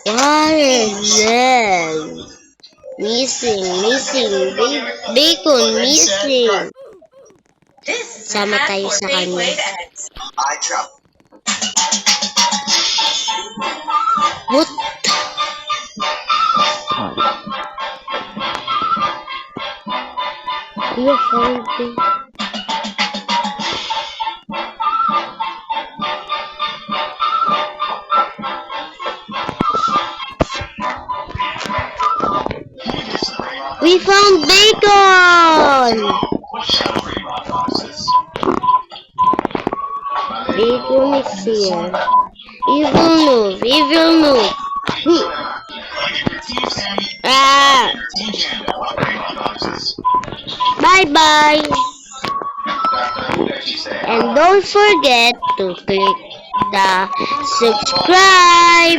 What is this? Missing. Bacon, missing. Sama tayo sa kanya. What? You found it. We found bacon! Bacon is here. Evil move. Ah! Bye-bye! And don't forget to click the subscribe